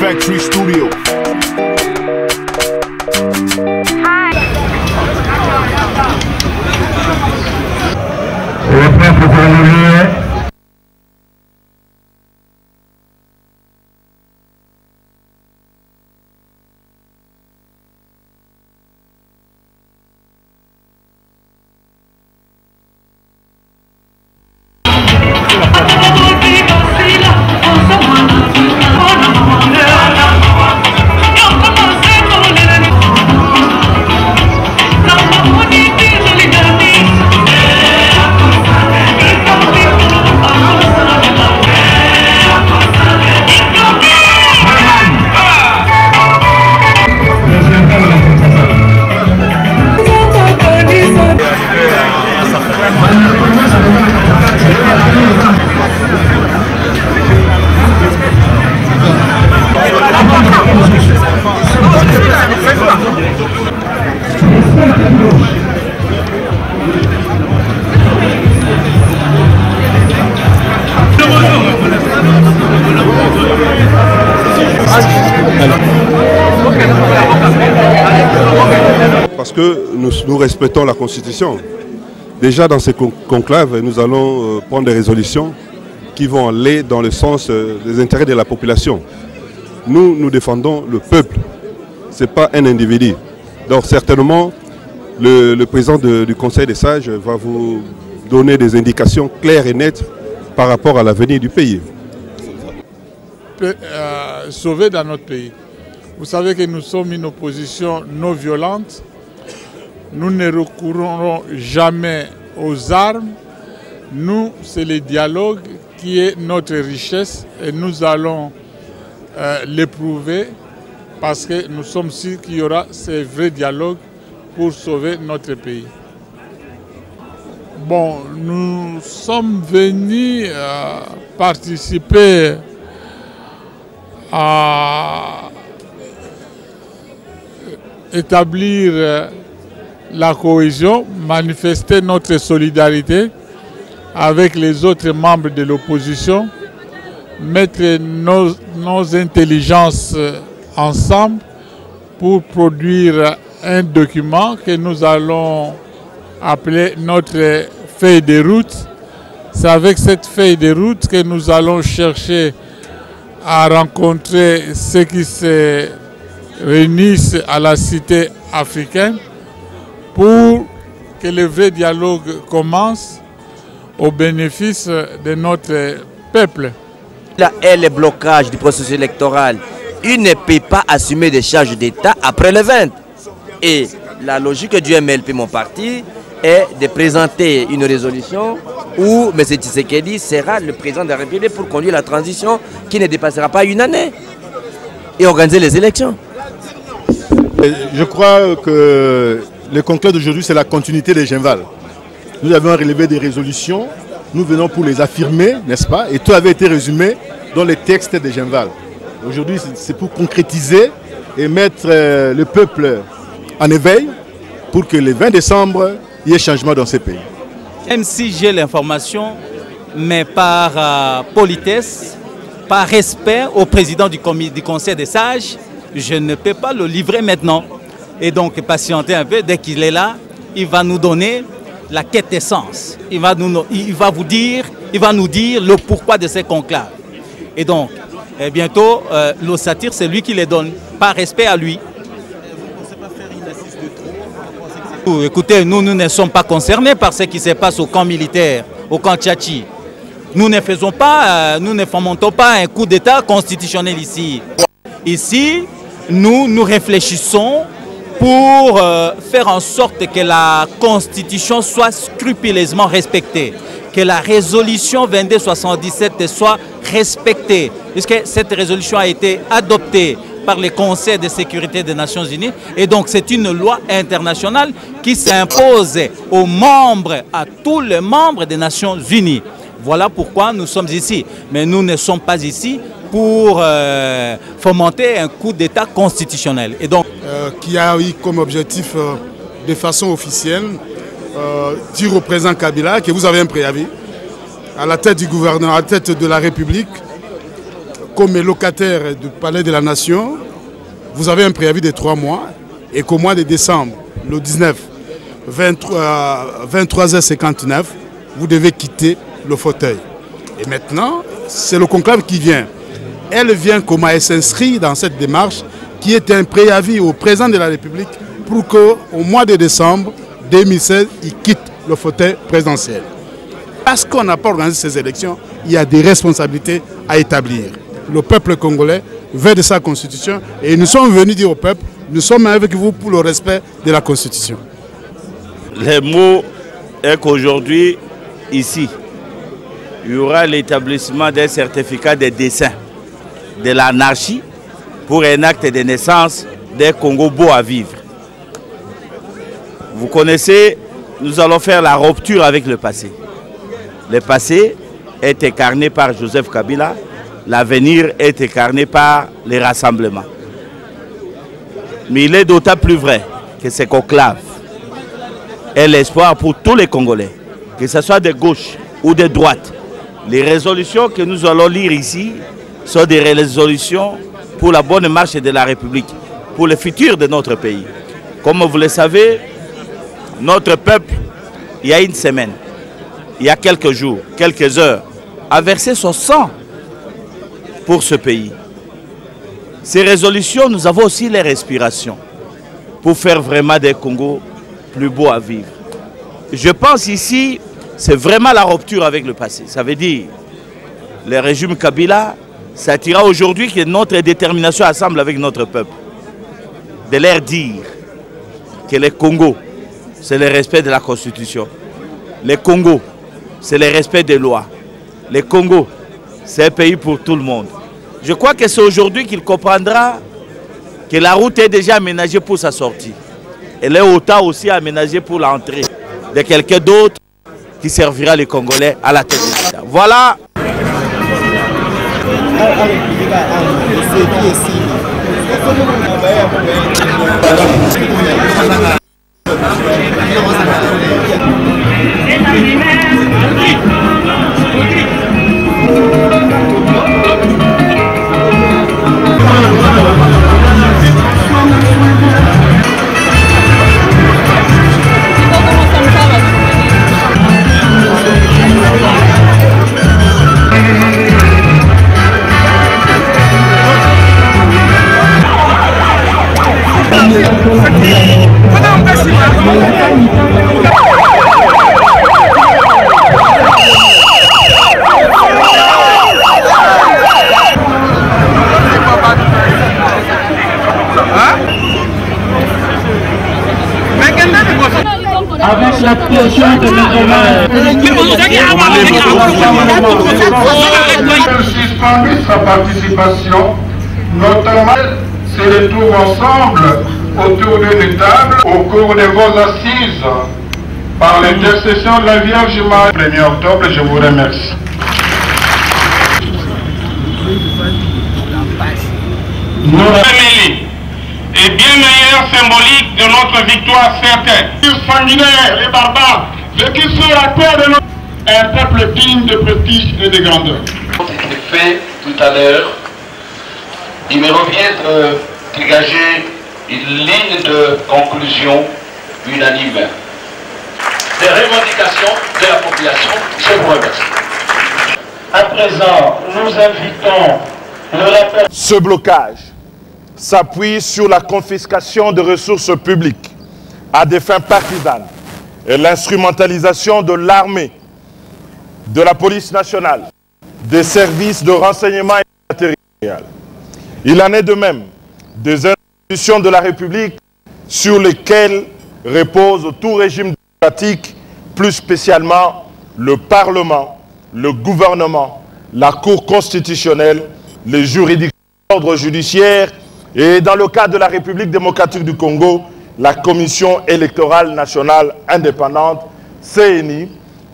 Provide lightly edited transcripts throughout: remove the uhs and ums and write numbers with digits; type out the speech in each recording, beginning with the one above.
Factory Studio. Parce que nous respectons la Constitution. Déjà dans ces conclaves, nous allons prendre des résolutions qui vont aller dans le sens des intérêts de la population. Nous défendons le peuple, ce n'est pas un individu. Donc certainement, le président du Conseil des sages va vous donner des indications claires et nettes par rapport à l'avenir du pays. Sauver dans notre pays. Vous savez que nous sommes une opposition non violente. Nous ne recourrons jamais aux armes. Nous, c'est le dialogue qui est notre richesse et nous allons l'éprouver parce que nous sommes sûrs qu'il y aura ce vrai dialogue pour sauver notre pays. Bon, nous sommes venus participer à établir la cohésion, manifester notre solidarité avec les autres membres de l'opposition, mettre nos intelligences ensemble pour produire un document que nous allons appeler notre feuille de route. C'est avec cette feuille de route que nous allons chercher à rencontrer ceux qui se réunissent à la cité africaine pour que le vrai dialogue commence au bénéfice de notre peuple. Là est le blocage du processus électoral. Il ne peut pas assumer des charges d'État après le 20. Et la logique du MLP, mon parti, est de présenter une résolution où M. Tshisekedi sera le président de la République pour conduire la transition qui ne dépassera pas une année et organiser les élections. Je crois que le conclave d'aujourd'hui, c'est la continuité des Genval. Nous avons relevé des résolutions, nous venons pour les affirmer, n'est-ce pas? Et tout avait été résumé dans les textes des Genval. Aujourd'hui, c'est pour concrétiser et mettre le peuple en éveil pour que le 20 décembre, il y ait changement dans ces pays. Même si j'ai l'information, mais par politesse, par respect au président du Conseil des sages, je ne peux pas le livrer maintenant. Et donc patienter un peu, dès qu'il est là, il va nous donner la quête d'essence. Il va nous dire le pourquoi de ces conclaves. Et donc, bientôt, l'ossature, c'est lui qui les donne, par respect à lui. Écoutez, nous ne sommes pas concernés par ce qui se passe au camp militaire, au camp Tchatchi. Nous ne faisons pas, nous ne fomentons pas un coup d'État constitutionnel ici. Ici, nous réfléchissons pour faire en sorte que la Constitution soit scrupuleusement respectée, que la résolution 2277 soit respectée, puisque cette résolution a été adoptée par le Conseil de sécurité des Nations Unies et donc c'est une loi internationale qui s'impose aux membres, à tous les membres des Nations Unies. Voilà pourquoi nous sommes ici, mais nous ne sommes pas ici pour fomenter un coup d'État constitutionnel. Et donc, qui a eu comme objectif de façon officielle dire au président Kabila que vous avez un préavis à la tête du gouvernement, à la tête de la République comme locataire du Palais de la Nation, vous avez un préavis de 3 mois et qu'au mois de décembre, le 19, 23h59, vous devez quitter le fauteuil. Et maintenant, c'est le conclave qui vient. Elle vient comment elle s'inscrit dans cette démarche qui est un préavis au président de la République pour qu'au mois de décembre 2016, il quitte le fauteuil présidentiel. Parce qu'on n'a pas organisé ces élections, il y a des responsabilités à établir. Le peuple congolais veut de sa constitution et nous sommes venus dire au peuple, nous sommes avec vous pour le respect de la constitution. Le mot est qu'aujourd'hui, ici, il y aura l'établissement d'un certificat de décès de l'anarchie pour un acte de naissance d'un Congo beau à vivre. Vous connaissez, nous allons faire la rupture avec le passé. Le passé est incarné par Joseph Kabila, l'avenir est incarné par les rassemblements. Mais il est d'autant plus vrai que ce conclave est l'espoir pour tous les Congolais, que ce soit de gauche ou de droite. Les résolutions que nous allons lire ici sont des résolutions pour la bonne marche de la République, pour le futur de notre pays. Comme vous le savez, notre peuple, il y a une semaine, il y a quelques jours, quelques heures, a versé son sang pour ce pays. Ces résolutions, nous avons aussi les respirations pour faire vraiment des Congos plus beaux à vivre. Je pense ici, c'est vraiment la rupture avec le passé. Ça veut dire, le régime Kabila s'attira aujourd'hui que notre détermination assemble avec notre peuple. De leur dire que le Congo, c'est le respect de la Constitution. Le Congo, c'est le respect des lois. Le Congo, c'est un pays pour tout le monde. Je crois que c'est aujourd'hui qu'il comprendra que la route est déjà aménagée pour sa sortie. Elle est autant aussi aménagée pour l'entrée de quelqu'un d'autre qui servira les Congolais à la tête de l'État. Voilà. Avec la pression de suspendu sa participation, notamment se retrouvent ensemble autour d'une table au cours de vos assises par l'intercession de la Vierge Marie. 1er octobre, je vous remercie. Et bien meilleur symbolique de notre victoire certaine. Les sanguinaires, les barbares, ceux qui sont à terre de notre... Un peuple digne de prestige et de grandeur. C'était fait tout à l'heure. Il me revient de dégager une ligne de conclusion unanime des revendications de la population. Je vous remercie. À présent, nous invitons le rappel. Ce blocage s'appuie sur la confiscation de ressources publiques à des fins partisanes et l'instrumentalisation de l'armée, de la police nationale, des services de renseignement et matériel. Il en est de même des institutions de la République sur lesquelles repose tout régime démocratique, plus spécialement le Parlement, le gouvernement, la Cour constitutionnelle, les juridictions d'ordre judiciaire et dans le cas de la République démocratique du Congo, la Commission électorale nationale indépendante, CENI,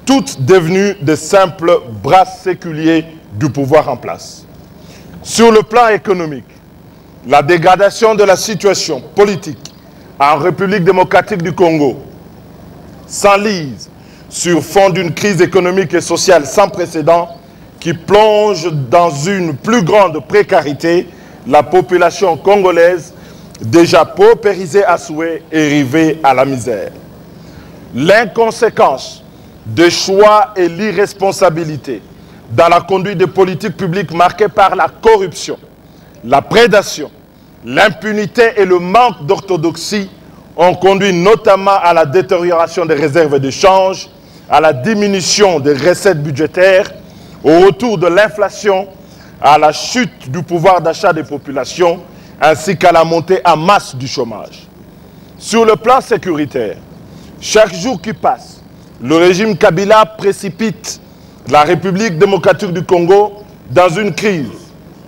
toutes devenues de simples bras séculiers du pouvoir en place. Sur le plan économique, la dégradation de la situation politique en République démocratique du Congo s'enlise sur fond d'une crise économique et sociale sans précédent qui plonge dans une plus grande précarité la population congolaise, déjà paupérisée à souhait et rivée à la misère. L'inconséquence des choix et l'irresponsabilité dans la conduite des politiques publiques marquées par la corruption, la prédation, l'impunité et le manque d'orthodoxie ont conduit notamment à la détérioration des réserves de change, à la diminution des recettes budgétaires, au retour de l'inflation, à la chute du pouvoir d'achat des populations, ainsi qu'à la montée en masse du chômage. Sur le plan sécuritaire, chaque jour qui passe, le régime Kabila précipite la République démocratique du Congo dans une crise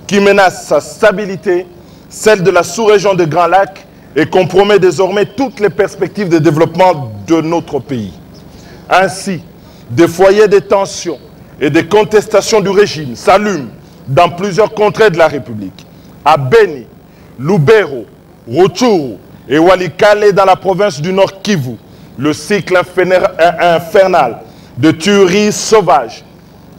qui menace sa stabilité, celle de la sous-région des Grands Lacs, et compromet désormais toutes les perspectives de développement de notre pays. Ainsi, des foyers de tensions et des contestations du régime s'allument dans plusieurs contrées de la République. À Beni, Lubero, Rutshuru et Walikale dans la province du Nord Kivu, le cycle infernal de tueries sauvages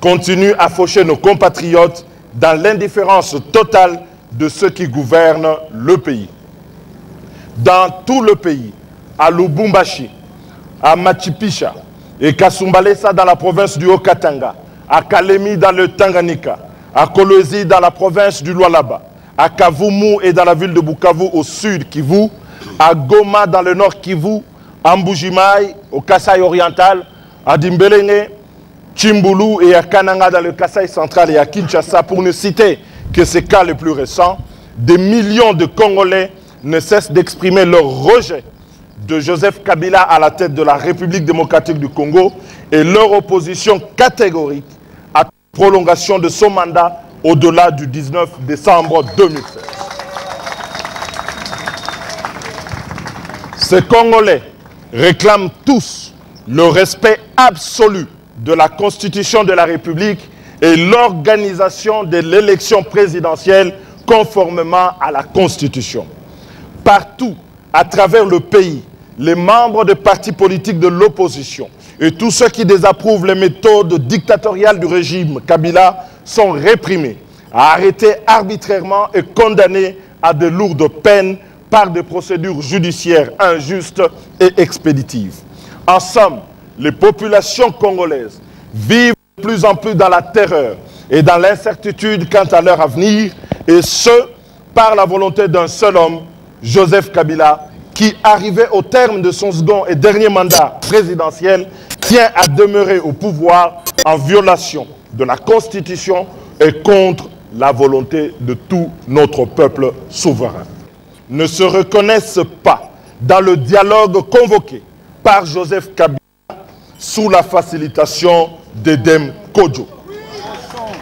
continue à faucher nos compatriotes dans l'indifférence totale de ceux qui gouvernent le pays. Dans tout le pays, à Lubumbashi, à Machipicha et Kasumbalesa dans la province du Haut-Katanga, à Kalemi dans le Tanganyika, à Kolwezi dans la province du Lualaba, à Kavumu et dans la ville de Bukavu au sud Kivu, à Goma dans le nord Kivu, à Mbujimaï au Kasaï oriental, à Dimbelenge, Chimbulu et à Kananga dans le Kasaï central et à Kinshasa, pour ne citer que ces cas les plus récents, des millions de Congolais ne cessent d'exprimer leur rejet de Joseph Kabila à la tête de la République démocratique du Congo et leur opposition catégorique à la prolongation de son mandat au-delà du 19 décembre 2016. Ces Congolais réclament tous le respect absolu de la Constitution de la République et l'organisation de l'élection présidentielle conformément à la Constitution. Partout, à travers le pays, les membres des partis politiques de l'opposition et tous ceux qui désapprouvent les méthodes dictatoriales du régime Kabila sont réprimés, arrêtés arbitrairement et condamnés à de lourdes peines par des procédures judiciaires injustes et expéditives. En somme, les populations congolaises vivent de plus en plus dans la terreur et dans l'incertitude quant à leur avenir, et ce, par la volonté d'un seul homme, Joseph Kabila, qui, arrivé au terme de son second et dernier mandat présidentiel, tient à demeurer au pouvoir en violation de la Constitution et contre la volonté de tout notre peuple souverain. Ne se reconnaissent pas dans le dialogue convoqué par Joseph Kabila sous la facilitation d'Edem Kodjo.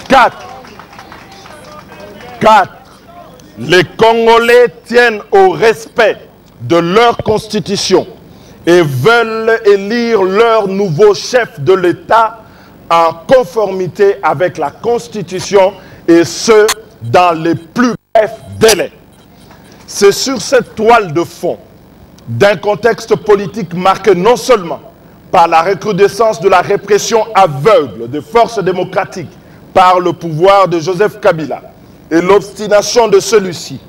4. Les Congolais tiennent au respect de leur constitution et veulent élire leur nouveau chef de l'État en conformité avec la Constitution, et ce, dans les plus brefs délais. C'est sur cette toile de fond d'un contexte politique marqué non seulement par la recrudescence de la répression aveugle des forces démocratiques par le pouvoir de Joseph Kabila et l'obstination de celui-ci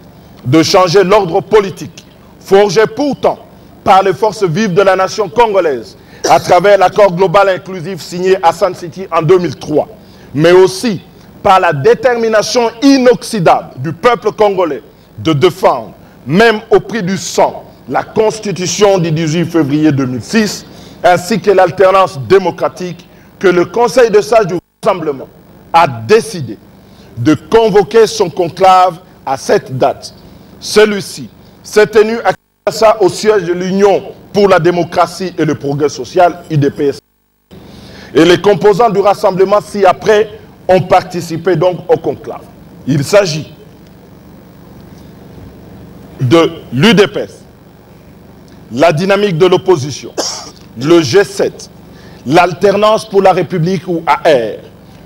de changer l'ordre politique, forgé pourtant par les forces vives de la nation congolaise à travers l'accord global inclusif signé à Sun City en 2003, mais aussi par la détermination inoxydable du peuple congolais de défendre, même au prix du sang, la Constitution du 18 février 2006, ainsi que l'alternance démocratique, que le Conseil de sages du Rassemblement a décidé de convoquer son conclave à cette date. Celui-ci s'est tenu à Kinshasa au siège de l'Union pour la démocratie et le progrès social, UDPS. Et les composants du Rassemblement ci-après ont participé donc au conclave. Il s'agit de l'UDPS, la dynamique de l'opposition, le G7, l'alternance pour la République ou AR,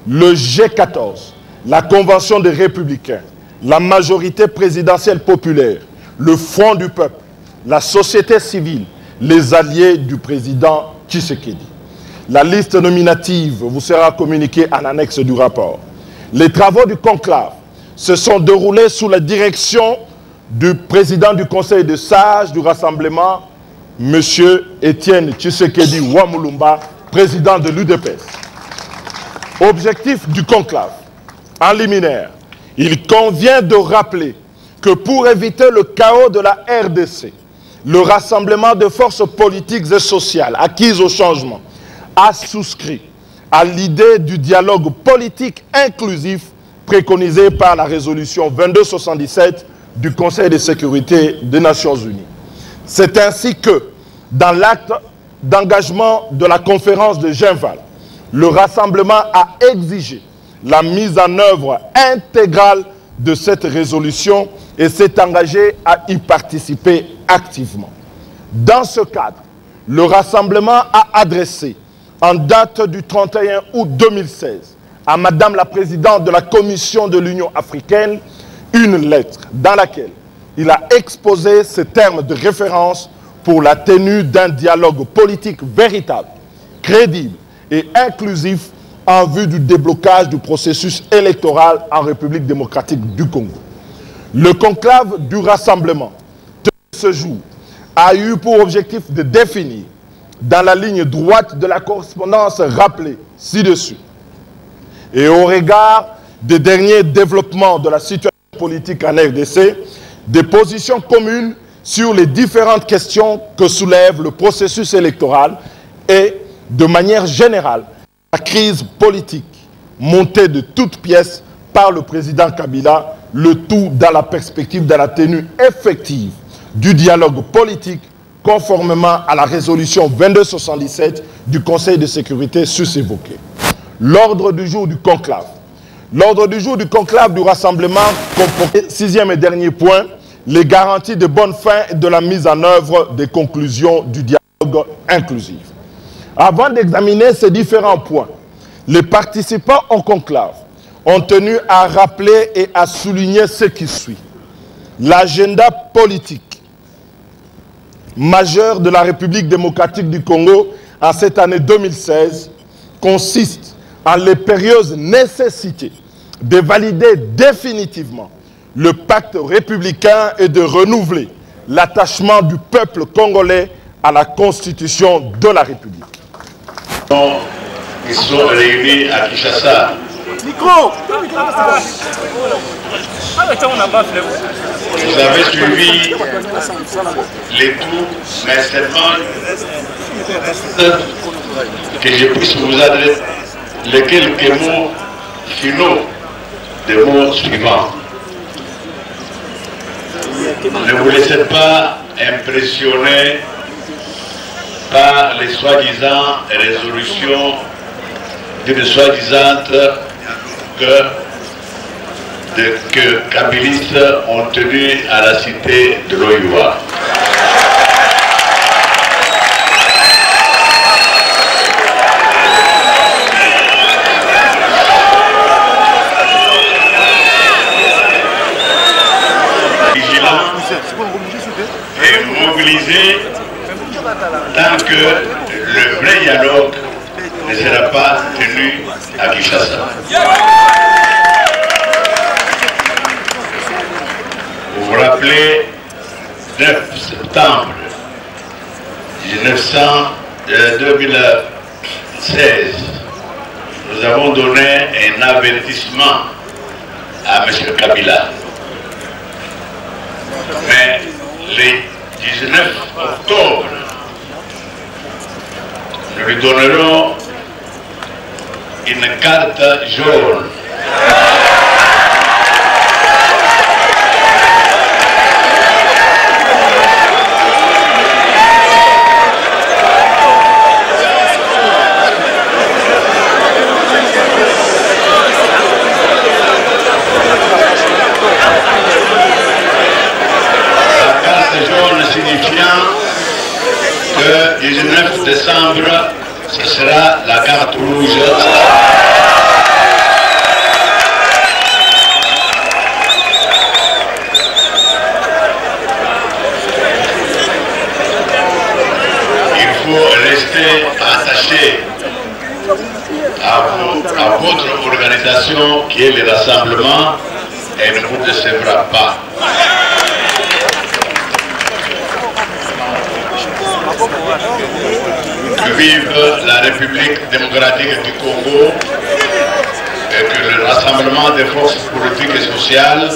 le G14, la Convention des Républicains, la majorité présidentielle populaire, le Front du peuple, la société civile, les alliés du président Tshisekedi. La liste nominative vous sera communiquée en annexe du rapport. Les travaux du conclave se sont déroulés sous la direction du président du Conseil de sages du Rassemblement, M. Étienne Tshisekedi Wamulumba, président de l'UDPS. Objectif du conclave, en liminaire, il convient de rappeler que pour éviter le chaos de la RDC, le rassemblement de forces politiques et sociales acquises au changement a souscrit à l'idée du dialogue politique inclusif préconisé par la résolution 2277 du Conseil de sécurité des Nations Unies. C'est ainsi que, dans l'acte d'engagement de la conférence de Genval, le rassemblement a exigé la mise en œuvre intégrale de cette résolution et s'est engagé à y participer activement. Dans ce cadre, le rassemblement a adressé, en date du 31 août 2016, à Madame la Présidente de la Commission de l'Union africaine, une lettre dans laquelle il a exposé ses termes de référence pour la tenue d'un dialogue politique véritable, crédible et inclusif en vue du déblocage du processus électoral en République démocratique du Congo. Le conclave du rassemblement de ce jour a eu pour objectif de définir, dans la ligne droite de la correspondance rappelée ci-dessus, et au regard des derniers développements de la situation politique en RDC, des positions communes sur les différentes questions que soulève le processus électoral et, de manière générale, la crise politique montée de toutes pièces par le président Kabila, le tout dans la perspective de la tenue effective du dialogue politique conformément à la résolution 2277 du Conseil de sécurité sus-évoquée. L'ordre du jour du conclave. L'ordre du jour du conclave du rassemblement comportait, sixième et dernier point, les garanties de bonne fin et de la mise en œuvre des conclusions du dialogue inclusif. Avant d'examiner ces différents points, les participants au conclave ont tenu à rappeler et à souligner ce qui suit. L'agenda politique majeur de la République démocratique du Congo en cette année 2016 consiste en l'impérieuse nécessité de valider définitivement le pacte républicain et de renouveler l'attachement du peuple congolais à la Constitution de la République. Ils sont réunis à Kinshasa. Vous avez suivi les tours, mais seulement que je puisse vous adresser les quelques mots finaux des mots suivants. Ne vous laissez pas impressionner par les soi-disant résolutions d'une soi-disant que Kabilistes ont tenu à la cité de l'Oïwa. Et mobilisé tant que le vrai dialogue ne sera pas tenu à Kinshasa. Vous vous rappelez, 9 septembre 2016, nous avons donné un avertissement à M. Kabila. Mais le 19 octobre, nous lui donnerons une carte jaune. Signifiant que 19 décembre, ce sera la carte rouge. Il faut rester attaché à votre organisation. l'organisation qui est le rassemblement et ne vous décevra pas. Que vive la République démocratique du Congo et que le rassemblement des forces politiques et sociales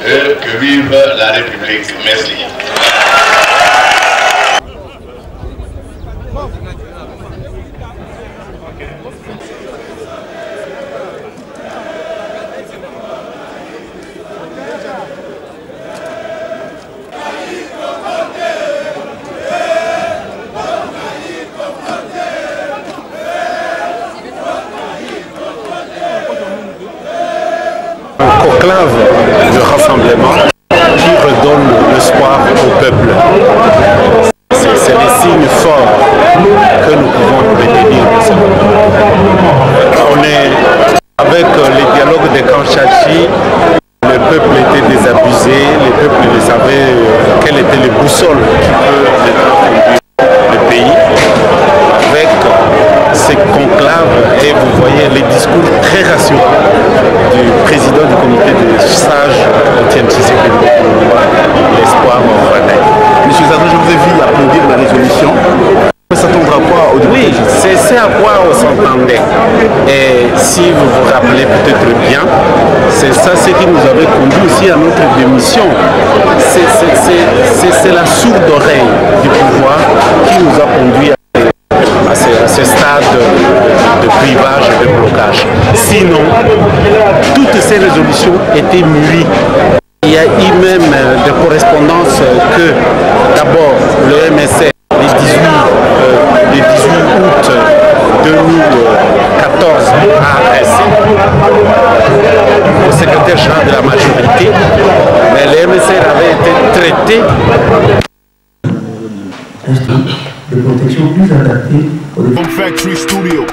et que vive la République. Merci. Conclave de rassemblement qui redonne l'espoir au peuple. C'est les signes forts que nous pouvons retenir. On est avec les dialogues de Kanchachi, le peuple était désabusé, le peuple ne savait quelle était le boussole qui peut conduire le pays. Avec ces conclaves, et vous voyez les discours très rassurants du président du comité des sages, Étienne Tshisekedi, l'espoir en Fanaï. Monsieur Zazou, je vous ai vu applaudir la résolution. Ça s'attendra quoi au début? Oui, c'est à quoi on s'entendait. Et si vous vous rappelez peut-être bien, c'est ça ce qui nous avait conduit aussi à notre démission. C'est la sourde oreille du pouvoir qui nous a conduit à ce stade de clivage et de blocage. Sinon, toutes ces résolutions étaient mûries. Il y a eu même des correspondances que d'abord le MSR, le 18 août 2014 a adressé au secrétaire général de la majorité, mais le MSR avait été traité de protection plus adaptée aux Factory Studio.